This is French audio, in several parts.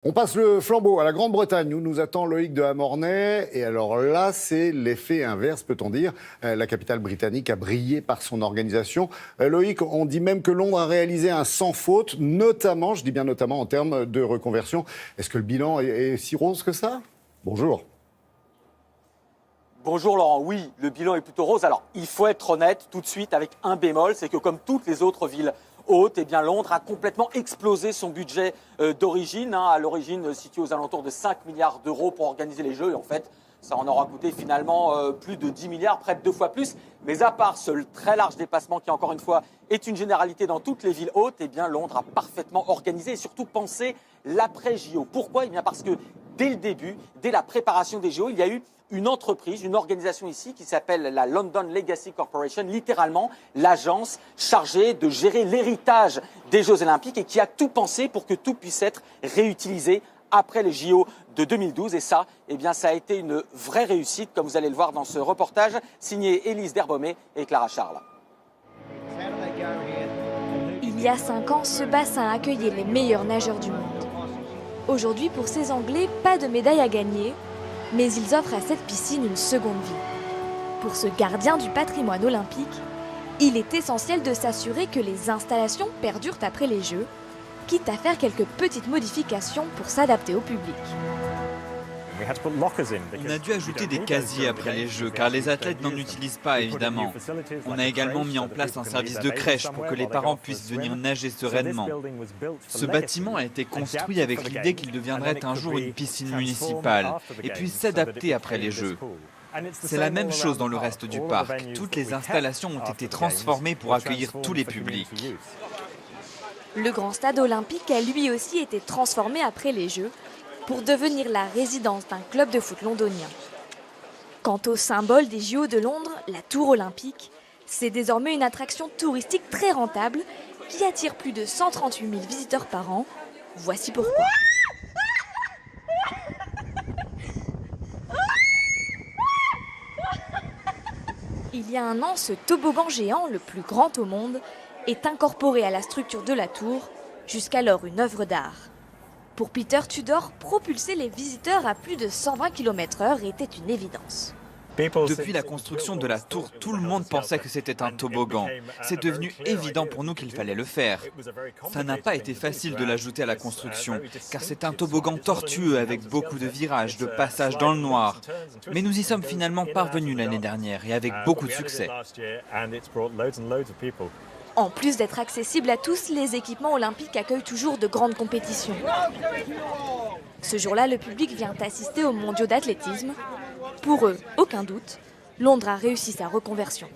On passe le flambeau à la Grande-Bretagne où nous attend Loïc de Hamornay. Et alors là, c'est l'effet inverse, peut-on dire. La capitale britannique a brillé par son organisation. Loïc, on dit même que Londres a réalisé un sans faute, notamment, je dis bien notamment en termes de reconversion. Est-ce que le bilan est si rose que ça? Bonjour. Bonjour Laurent, oui, le bilan est plutôt rose. Alors, il faut être honnête tout de suite avec un bémol, c'est que comme toutes les autres villes hautes, eh bien, Londres a complètement explosé son budget d'origine. À l'origine, situé aux alentours de 5 milliards d'euros pour organiser les Jeux. Et en fait, ça en aura coûté finalement plus de 10 milliards, près de 2 fois plus. Mais à part ce très large dépassement qui, encore une fois, est une généralité dans toutes les villes hautes, eh bien, Londres a parfaitement organisé et surtout pensé l'après-JO. Pourquoi? Eh bien, parce que dès le début, dès la préparation des JO, il y a eu une entreprise, une organisation ici qui s'appelle la London Legacy Corporation, littéralement l'agence chargée de gérer l'héritage des Jeux Olympiques et qui a tout pensé pour que tout puisse être réutilisé après les JO de 2012. Et ça, eh bien, ça a été une vraie réussite, comme vous allez le voir dans ce reportage signé Élise Derbaumet et Clara Charles. Il y a 5 ans, ce bassin accueillait les meilleurs nageurs du monde. Aujourd'hui, pour ces Anglais, pas de médaille à gagner, mais ils offrent à cette piscine une seconde vie. Pour ce gardien du patrimoine olympique, il est essentiel de s'assurer que les installations perdurent après les Jeux, quitte à faire quelques petites modifications pour s'adapter au public. On a dû ajouter des casiers après les Jeux, car les athlètes n'en utilisent pas, évidemment. On a également mis en place un service de crèche pour que les parents puissent venir nager sereinement. Ce bâtiment a été construit avec l'idée qu'il deviendrait un jour une piscine municipale et puisse s'adapter après les Jeux. C'est la même chose dans le reste du parc. Toutes les installations ont été transformées pour accueillir tous les publics. Le grand stade olympique a lui aussi été transformé après les Jeux pour devenir la résidence d'un club de foot londonien. Quant au symbole des JO de Londres, la tour olympique, c'est désormais une attraction touristique très rentable qui attire plus de 138 000 visiteurs par an. Voici pourquoi. Il y a un an, ce toboggan géant, le plus grand au monde, est incorporé à la structure de la tour, jusqu'alors une œuvre d'art. Pour Peter Tudor, propulser les visiteurs à plus de 120 km/h était une évidence. Depuis la construction de la tour, tout le monde pensait que c'était un toboggan. C'est devenu évident pour nous qu'il fallait le faire. Ça n'a pas été facile de l'ajouter à la construction, car c'est un toboggan tortueux avec beaucoup de virages, de passages dans le noir. Mais nous y sommes finalement parvenus l'année dernière et avec beaucoup de succès. En plus d'être accessible à tous, les équipements olympiques accueillent toujours de grandes compétitions. Ce jour-là, le public vient assister aux mondiaux d'athlétisme. Pour eux, aucun doute, Londres a réussi sa reconversion.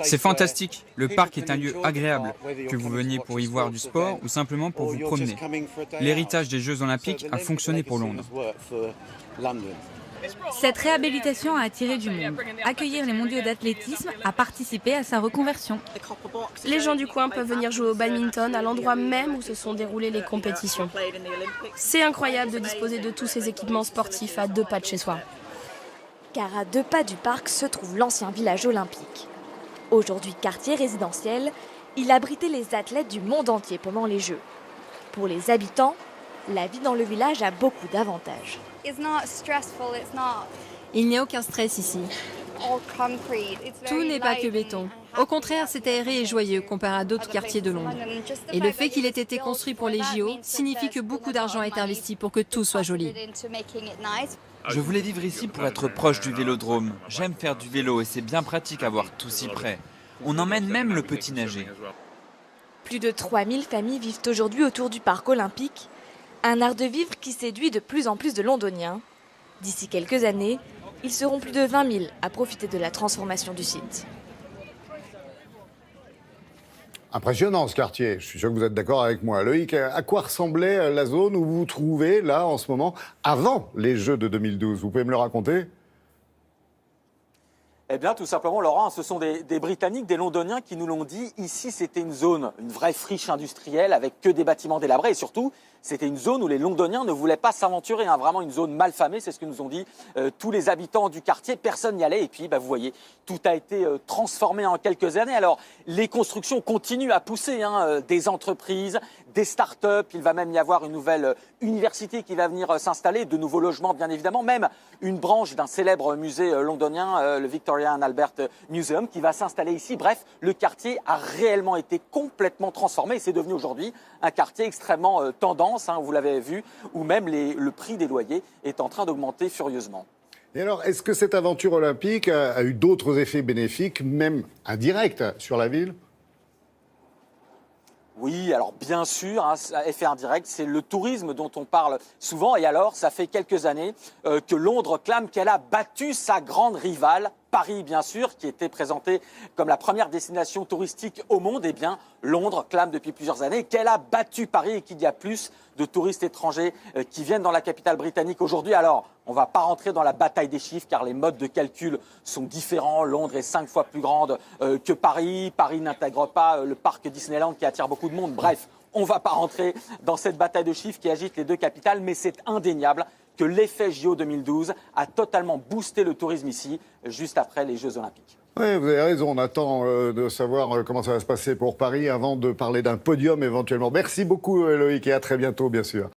C'est fantastique. Le parc est un lieu agréable, que vous veniez pour y voir du sport ou simplement pour vous promener. L'héritage des Jeux Olympiques a fonctionné pour Londres. Cette réhabilitation a attiré du monde. Accueillir les mondiaux d'athlétisme a participé à sa reconversion. Les gens du coin peuvent venir jouer au badminton à l'endroit même où se sont déroulées les compétitions. C'est incroyable de disposer de tous ces équipements sportifs à 2 pas de chez soi. Car à 2 pas du parc se trouve l'ancien village olympique. Aujourd'hui quartier résidentiel, il abritait les athlètes du monde entier pendant les Jeux. Pour les habitants, la vie dans le village a beaucoup d'avantages. Il n'y a aucun stress ici. Tout n'est pas que béton. Au contraire, c'est aéré et joyeux comparé à d'autres quartiers de Londres. Et le fait qu'il ait été construit pour les JO signifie que beaucoup d'argent est investi pour que tout soit joli. Je voulais vivre ici pour être proche du vélodrome. J'aime faire du vélo et c'est bien pratique à voir tout si près. On emmène même le petit nager. Plus de 3000 familles vivent aujourd'hui autour du parc olympique. Un art de vivre qui séduit de plus en plus de Londoniens. D'ici quelques années, ils seront plus de 20 000 à profiter de la transformation du site. Impressionnant ce quartier, je suis sûr que vous êtes d'accord avec moi. Loïc, à quoi ressemblait la zone où vous vous trouvez là en ce moment, avant les Jeux de 2012? Vous pouvez me le raconter? Eh bien, tout simplement, Laurent, ce sont des Britanniques, des Londoniens qui nous l'ont dit. Ici, c'était une zone, une vraie friche industrielle avec que des bâtiments délabrés. Et surtout, c'était une zone où les Londoniens ne voulaient pas s'aventurer. Vraiment une zone mal famée, c'est ce que nous ont dit tous les habitants du quartier. Personne n'y allait. Et puis, vous voyez, tout a été transformé en quelques années. Alors, les constructions continuent à pousser. Des entreprises, des start-up, il va même y avoir une nouvelle université qui va venir s'installer, de nouveaux logements bien évidemment, même une branche d'un célèbre musée londonien, le Victoria and Albert Museum, qui va s'installer ici. Bref, le quartier a réellement été complètement transformé et c'est devenu aujourd'hui un quartier extrêmement tendance, vous l'avez vu, où même le prix des loyers est en train d'augmenter furieusement. Et alors, est-ce que cette aventure olympique a eu d'autres effets bénéfiques, même indirects, sur la ville ? Oui, alors bien sûr, effet indirect, c'est le tourisme dont on parle souvent. Et alors, ça fait quelques années que Londres clame qu'elle a battu sa grande rivale, Paris bien sûr, qui était présentée comme la première destination touristique au monde. Eh bien, Londres clame depuis plusieurs années qu'elle a battu Paris et qu'il y a plus de touristes étrangers qui viennent dans la capitale britannique aujourd'hui. Alors, on ne va pas rentrer dans la bataille des chiffres car les modes de calcul sont différents. Londres est 5 fois plus grande que Paris. Paris n'intègre pas le parc Disneyland qui attire beaucoup de monde. Bref, on ne va pas rentrer dans cette bataille de chiffres qui agite les deux capitales, mais c'est indéniable que l'effet JO 2012 a totalement boosté le tourisme ici, juste après les Jeux Olympiques. Oui, vous avez raison, on attend de savoir comment ça va se passer pour Paris avant de parler d'un podium éventuellement. Merci beaucoup Loïc et à très bientôt bien sûr.